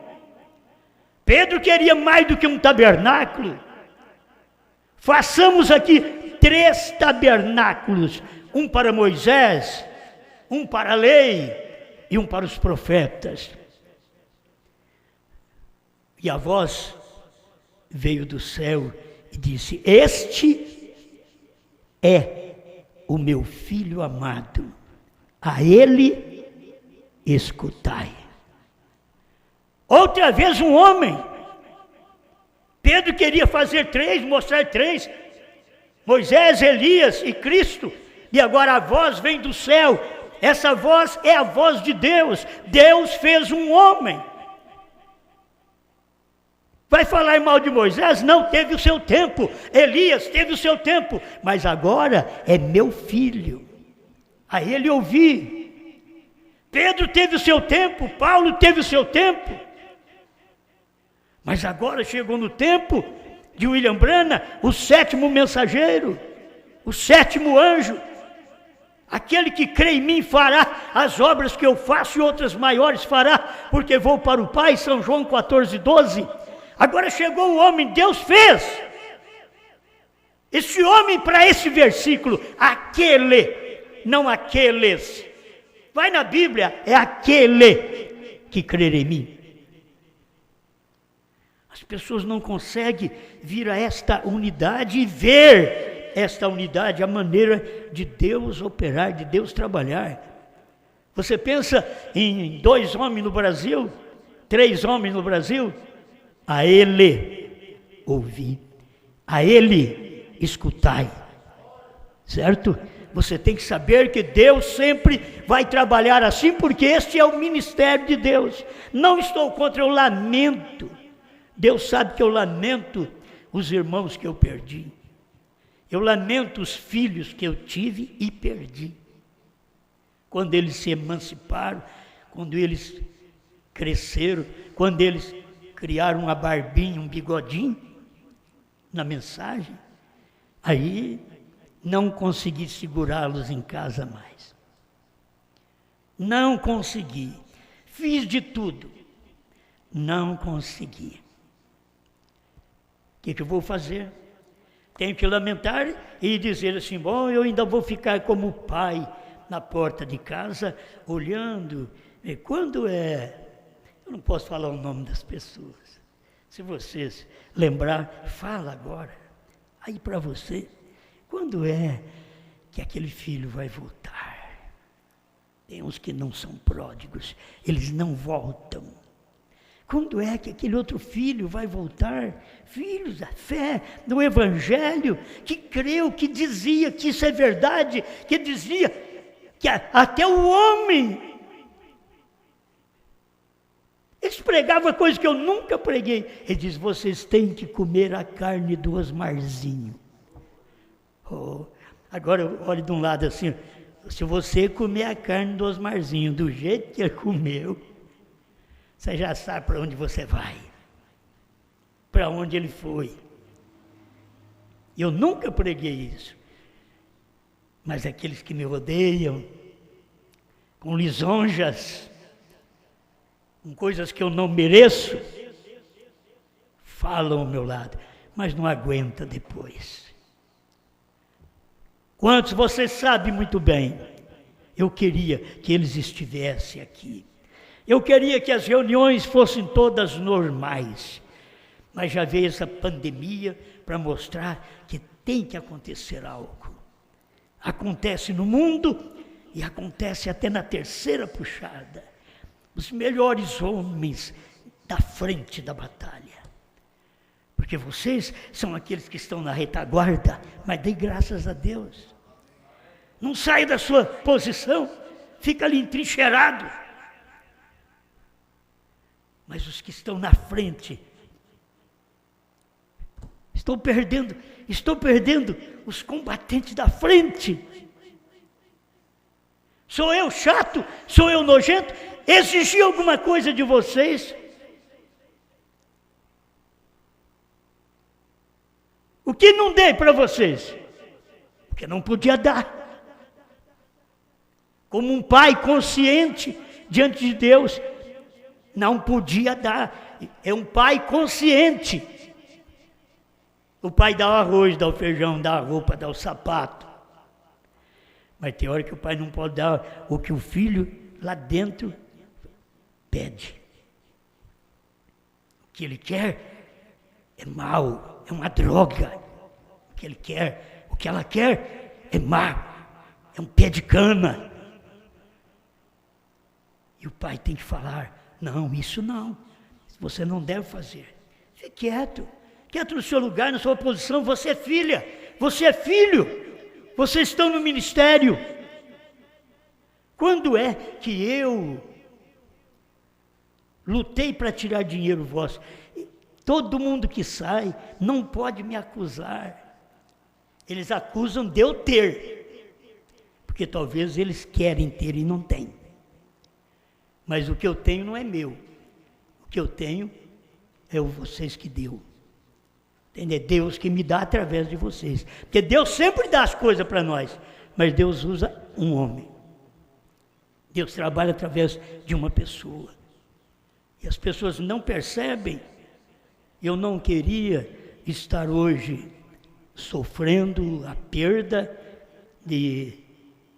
Pedro queria mais do que um tabernáculo. Façamos aqui 3 tabernáculos, um para Moisés, um para a lei e um para os profetas. E a voz veio do céu e disse: este é o meu filho amado, a ele escutai. Outra vez um homem, Pedro queria fazer 3, mostrar 3, Moisés, Elias e Cristo, e agora a voz vem do céu, essa voz é a voz de Deus, Deus fez um homem. Vai falar mal de Moisés? Não, teve o seu tempo, Elias teve o seu tempo, mas agora é meu filho, a ele ouvi. Pedro teve o seu tempo, Paulo teve o seu tempo, mas agora chegou no tempo de William Branham, o 7º mensageiro, o 7º anjo, aquele que crê em mim fará as obras que eu faço e outras maiores fará, porque vou para o Pai, São João 14:12. Agora chegou o homem, Deus fez. Esse homem para esse versículo, aquele, não aqueles. Vai na Bíblia, é aquele que crer em mim. As pessoas não conseguem vir a esta unidade e ver esta unidade, a maneira de Deus operar, de Deus trabalhar. Você pensa em 2 homens no Brasil, 3 homens no Brasil? A ele ouvi, a ele escutai, certo? Você tem que saber que Deus sempre vai trabalhar assim, porque este é o ministério de Deus. Não estou contra, eu lamento. Deus sabe que eu lamento os irmãos que eu perdi. Eu lamento os filhos que eu tive e perdi. Quando eles se emanciparam, quando eles cresceram, quando eles criaram uma barbinha, um bigodinho na mensagem, aí não consegui segurá-los em casa mais. Não consegui. Fiz de tudo. Não consegui. O que eu vou fazer? Tenho que lamentar e dizer assim, bom, eu ainda vou ficar como pai na porta de casa, olhando. E quando é... Eu não posso falar o nome das pessoas. Se vocês lembrar, fala agora. Aí para você, quando é que aquele filho vai voltar? Tem uns que não são pródigos, eles não voltam. Quando é que aquele outro filho vai voltar? Filhos da fé, do Evangelho, que creu, que dizia que isso é verdade, que dizia que até o homem... Eles pregavam coisas que eu nunca preguei. Ele diz, vocês têm que comer a carne do Osmarzinho. Oh, agora olhe de um lado assim, se você comer a carne do Osmarzinho do jeito que ele comeu, você já sabe para onde você vai, para onde ele foi. Eu nunca preguei isso, mas aqueles que me rodeiam, com lisonjas, com coisas que eu não mereço, falam ao meu lado, mas não aguenta depois. Quantos vocês sabem muito bem, eu queria que eles estivessem aqui. Eu queria que as reuniões fossem todas normais, mas já veio essa pandemia para mostrar que tem que acontecer algo. Acontece no mundo e acontece até na terceira puxada. Os melhores homens da frente da batalha. Porque vocês são aqueles que estão na retaguarda, mas dê graças a Deus. Não saia da sua posição, fica ali entrincheirado. Mas os que estão na frente, estou perdendo os combatentes da frente. Sou eu chato? Sou eu nojento? Exigi alguma coisa de vocês? O que não dei para vocês? Porque não podia dar. Como um pai consciente diante de Deus, não podia dar. É um pai consciente. O pai dá o arroz, dá o feijão, dá a roupa, dá o sapato. Mas tem hora que o pai não pode dar o que o filho lá dentro pede. O que ele quer é mal, é uma droga. O que ele quer, o que ela quer é mal. é um pé de cana. E o pai tem que falar, não, isso não, você não deve fazer. Fique quieto, quieto no seu lugar, na sua posição, você é filha, você é filho, vocês estão no ministério. Quando é que eu lutei para tirar dinheiro vosso? Todo mundo que sai não pode me acusar. Eles acusam de eu ter, porque talvez eles querem ter e não têm. Mas o que eu tenho não é meu. O que eu tenho é o vocês que deu. Entendeu? É Deus que me dá através de vocês. Porque Deus sempre dá as coisas para nós, mas Deus usa um homem. Deus trabalha através de uma pessoa. E as pessoas não percebem. Eu não queria estar hoje sofrendo a perda de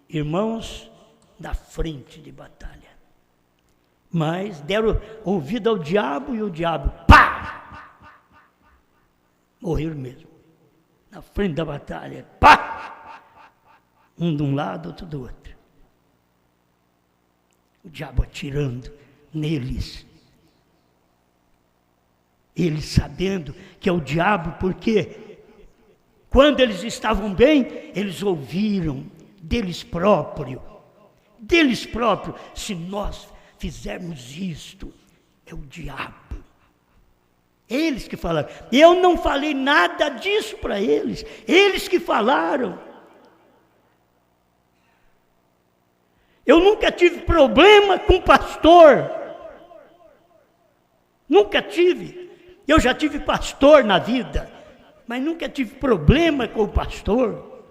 irmãos da frente de batalha. Mas deram ouvido ao diabo e o diabo, pá! Morreram mesmo. Na frente da batalha, pá! Um de um lado, outro do outro. O diabo atirando neles. Eles sabendo que é o diabo, porque quando eles estavam bem, eles ouviram deles próprios, se nós fizermos isto, é o diabo. Eles que falaram. Eu não falei nada disso para eles. Eles que falaram. Eu nunca tive problema com pastor. Nunca tive. Eu já tive pastor na vida, mas nunca tive problema com o pastor.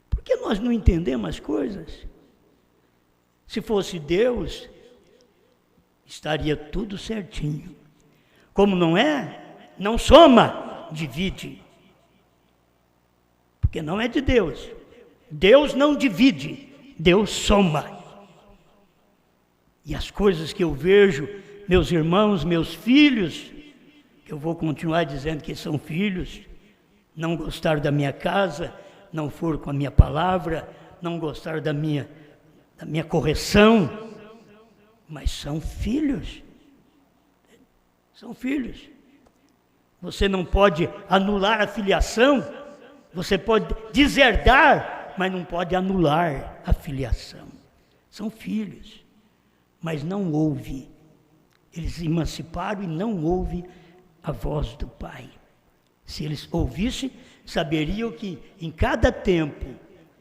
Porque nós não entendemos as coisas. Se fosse Deus, estaria tudo certinho. Como não é, não soma, divide. Porque não é de Deus. Deus não divide, Deus soma. E as coisas que eu vejo, meus irmãos, meus filhos, que eu vou continuar dizendo que são filhos, não gostaram da minha casa, não foram com a minha palavra, não gostaram da minha correção, mas são filhos. São filhos. Você não pode anular a filiação, você pode deserdar, mas não pode anular a filiação. São filhos, mas não ouve. Eles se emanciparam e não ouve a voz do Pai. Se eles ouvissem, saberiam que em cada tempo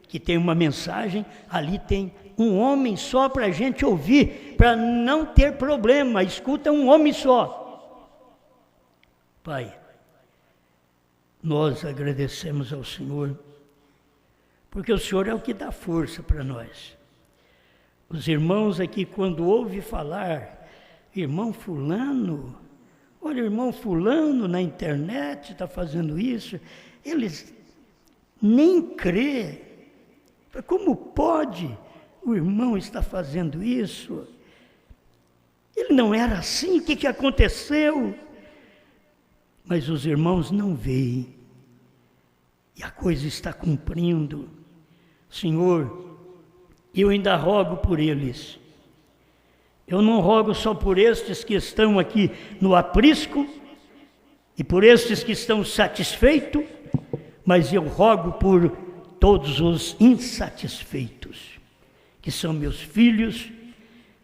que tem uma mensagem, ali tem um homem só para a gente ouvir, para não ter problema. Escuta um homem só. Pai, nós agradecemos ao Senhor, porque o Senhor é o que dá força para nós. Os irmãos aqui, quando ouvem falar, irmão fulano, olha, irmão fulano na internet está fazendo isso, eles nem crê. Como pode o irmão estar fazendo isso? Ele não era assim, o que aconteceu? Mas os irmãos não veem, e a coisa está cumprindo. Senhor, eu ainda rogo por eles. Eu não rogo só por estes que estão aqui no aprisco, e por estes que estão satisfeitos, mas eu rogo por todos os insatisfeitos, que são meus filhos,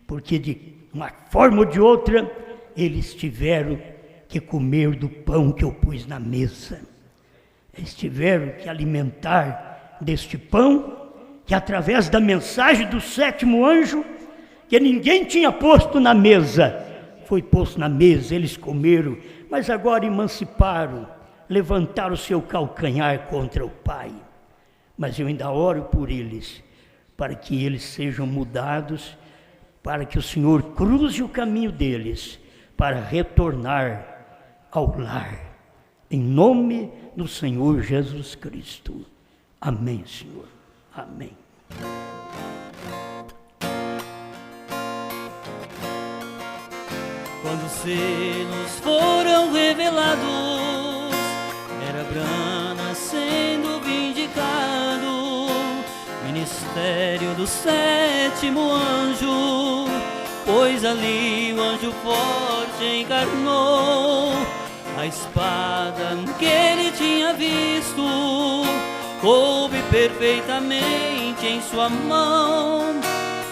porque de uma forma ou de outra, eles tiveram que comer do pão que eu pus na mesa. Eles tiveram que alimentar deste pão, que através da mensagem do sétimo anjo, que ninguém tinha posto na mesa, foi posto na mesa, eles comeram, mas agora emanciparam, levantaram o seu calcanhar contra o Pai. Mas eu ainda oro por eles, para que eles sejam mudados, para que o Senhor cruze o caminho deles, para retornar ao lar, em nome do Senhor Jesus Cristo. Amém, Senhor. Amém. Quando os selos foram revelados, era grana sendo vindicada. mistério do sétimo anjo, pois ali o anjo forte encarnou. A espada que ele tinha visto coube perfeitamente em sua mão.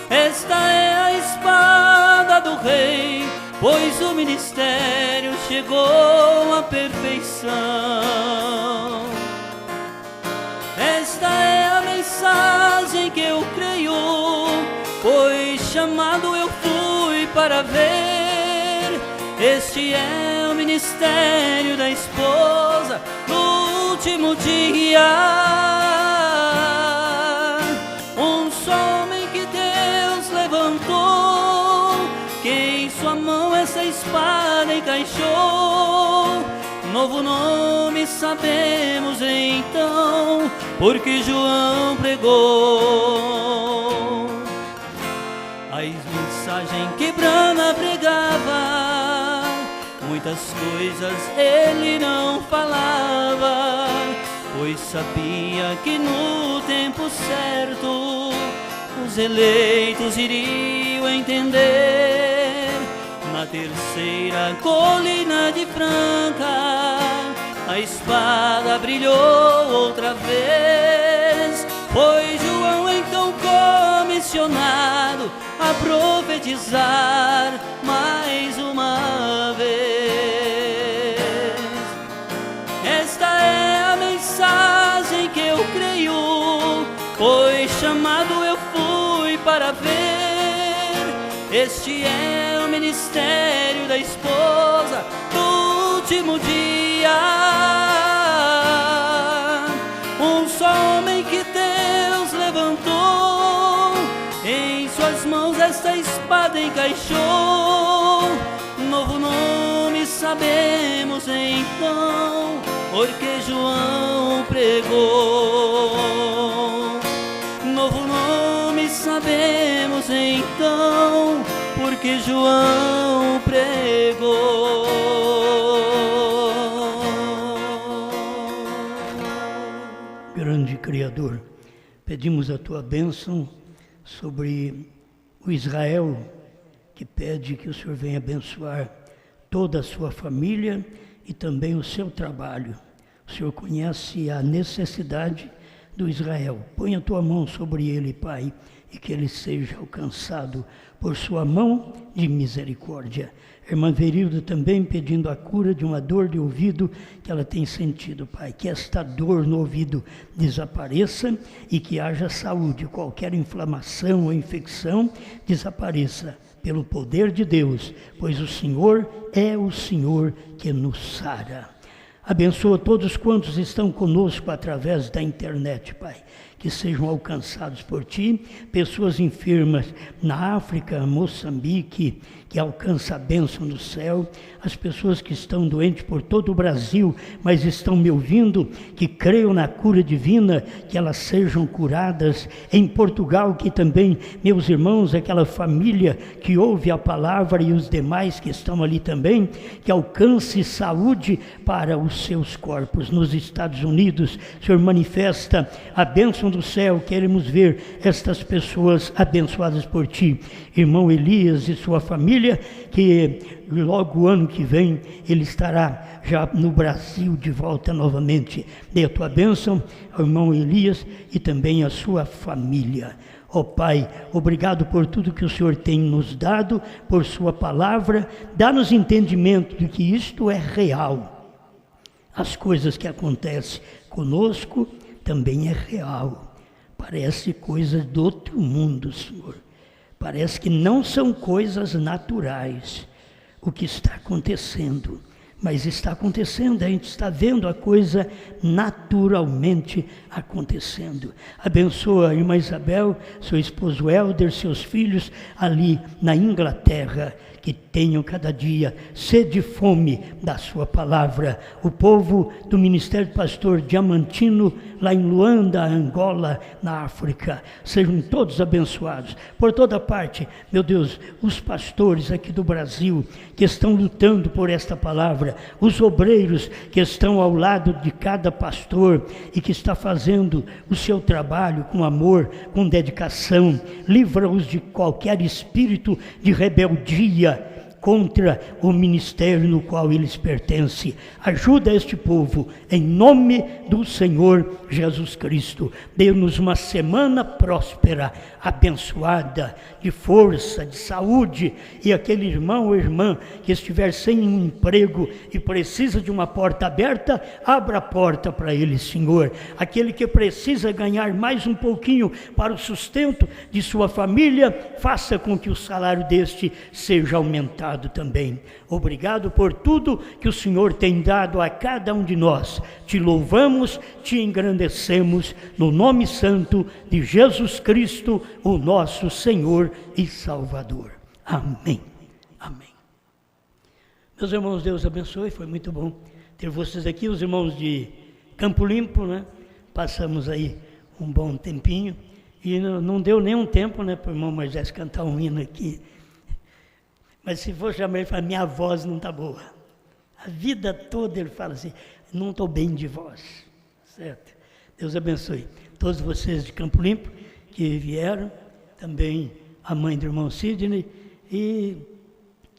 Esta é a espada do rei, pois o ministério chegou à perfeição. Esta é a mensagem que eu creio, pois chamado eu fui para ver. Este é o ministério da esposa no último dia. Um só homem que Deus levantou, que em sua mão essa espada encaixou. Novo nome sabemos então, porque João pregou. A mensagem que Brana pregava, muitas coisas ele não falava, pois sabia que no tempo certo os eleitos iriam entender. Na terceira colina de Franca, a espada brilhou outra vez. Foi João então comissionado a profetizar mais uma vez. Esta é a mensagem que eu creio, pois chamado eu fui para ver. Este é o ministério da esposa do último dia. Um só homem que Deus levantou, em suas mãos esta espada encaixou. Novo nome sabemos então, porque João pregou. Novo nome sabemos então, porque João pregou. Grande Criador, pedimos a tua bênção sobre o Israel, que pede que o Senhor venha abençoar toda a sua família e também o seu trabalho. O Senhor conhece a necessidade do Israel. Põe a tua mão sobre ele, Pai, e que ele seja alcançado por sua mão de misericórdia. Irmã Verilda também pedindo a cura de uma dor de ouvido que ela tem sentido, Pai. Que esta dor no ouvido desapareça e que haja saúde. Qualquer inflamação ou infecção desapareça pelo poder de Deus, pois o Senhor é o Senhor que nos sara. Abençoa todos quantos estão conosco através da internet, Pai, que sejam alcançados por Ti, pessoas enfermas na África, Moçambique, que alcança a bênção do céu, as pessoas que estão doentes por todo o Brasil, mas estão me ouvindo, que creiam na cura divina, que elas sejam curadas. Em Portugal, que também, meus irmãos, aquela família que ouve a palavra e os demais que estão ali também, que alcance saúde para os seus corpos. Nos Estados Unidos, o Senhor manifesta a bênção do céu, queremos ver estas pessoas abençoadas por Ti. Irmão Elias e sua família, que logo o ano que vem ele estará já no Brasil de volta novamente. Dê a tua bênção ao irmão Elias e também à sua família. Ó Pai, obrigado por tudo que o Senhor tem nos dado, por sua palavra. Dá-nos entendimento de que isto é real. As coisas que acontecem conosco também é real. Parece coisas do outro mundo, Senhor. Parece que não são coisas naturais o que está acontecendo, mas está acontecendo, a gente está vendo a coisa naturalmente acontecendo. Abençoa a irmã Isabel, seu esposo Helder, seus filhos ali na Inglaterra, que tenham cada dia sede e fome da sua palavra. O povo do Ministério do Pastor Diamantino, lá em Luanda, Angola, na África, sejam todos abençoados. Por toda parte, meu Deus, os pastores aqui do Brasil que estão lutando por esta palavra, os obreiros que estão ao lado de cada pastor e que está fazendo o seu trabalho com amor, com dedicação, livra-os de qualquer espírito de rebeldia contra o ministério no qual eles pertencem. Ajuda este povo, em nome do Senhor Jesus Cristo. Dê-nos uma semana próspera, abençoada, de força, de saúde, e aquele irmão ou irmã que estiver sem um emprego e precisa de uma porta aberta, abra a porta para ele, Senhor. Aquele que precisa ganhar mais um pouquinho para o sustento de sua família, faça com que o salário deste seja aumentado também. Obrigado por tudo que o Senhor tem dado a cada um de nós. Te louvamos, te engrandecemos, no nome santo de Jesus Cristo, o nosso Senhor e Salvador. Amém. Amém. Meus irmãos, Deus abençoe, foi muito bom ter vocês aqui, os irmãos de Campo Limpo, né? Passamos aí um bom tempinho, e não deu nenhum tempo, né, para o irmão Moisés cantar um hino aqui. Mas se for chamar ele, fala, minha voz não está boa. A vida toda ele fala assim, não estou bem de voz. Certo? Deus abençoe todos vocês de Campo Limpo que vieram, também a mãe do irmão Sidney, e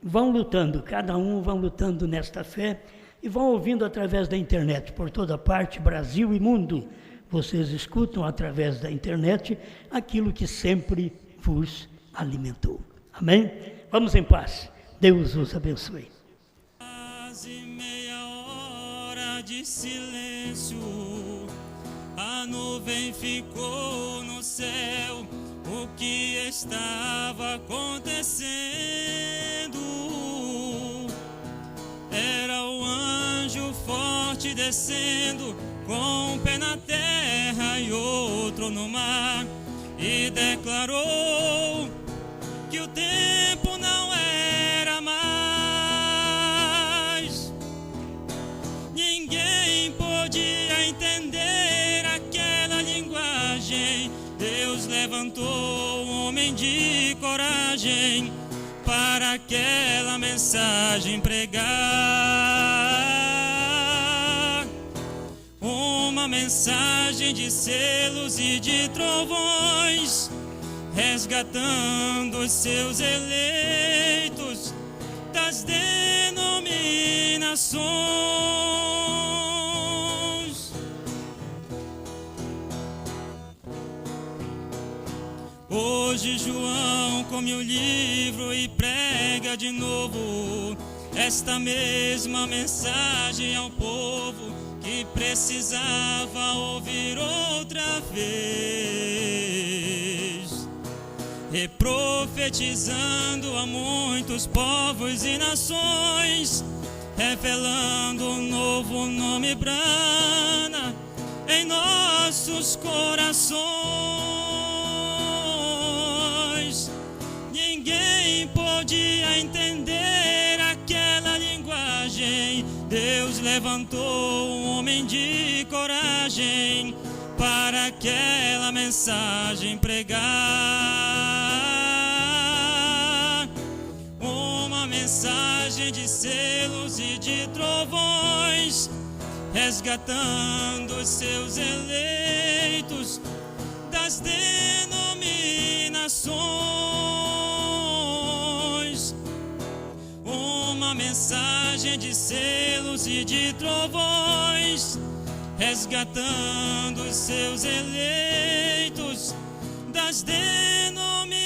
vão lutando, cada um vão lutando nesta fé, e vão ouvindo através da internet, por toda parte, Brasil e mundo. Vocês escutam através da internet aquilo que sempre vos alimentou. Amém? Vamos em paz. Deus os abençoe. Quase meia hora de silêncio, a nuvem ficou no céu. O que estava acontecendo? Era o anjo forte descendo, com um pé na terra e outro no mar, e declarou que o tempo não era mais. Ninguém podia entender aquela linguagem. Deus levantou um homem de coragem para aquela mensagem pregar. Uma mensagem de selos e de trovões, resgatando os seus eleitos das denominações. Hoje João come o livro e prega de novo esta mesma mensagem ao povo que precisava ouvir outra vez, reprofetizando a muitos povos e nações, revelando um novo nome brana em nossos corações. Ninguém podia entender aquela linguagem. Deus levantou um homem de coragem para aquela mensagem pregar. Uma mensagem de selos e de trovões, resgatando os seus eleitos das denominações. Uma mensagem de selos e de trovões, resgatando os seus eleitos das denominações.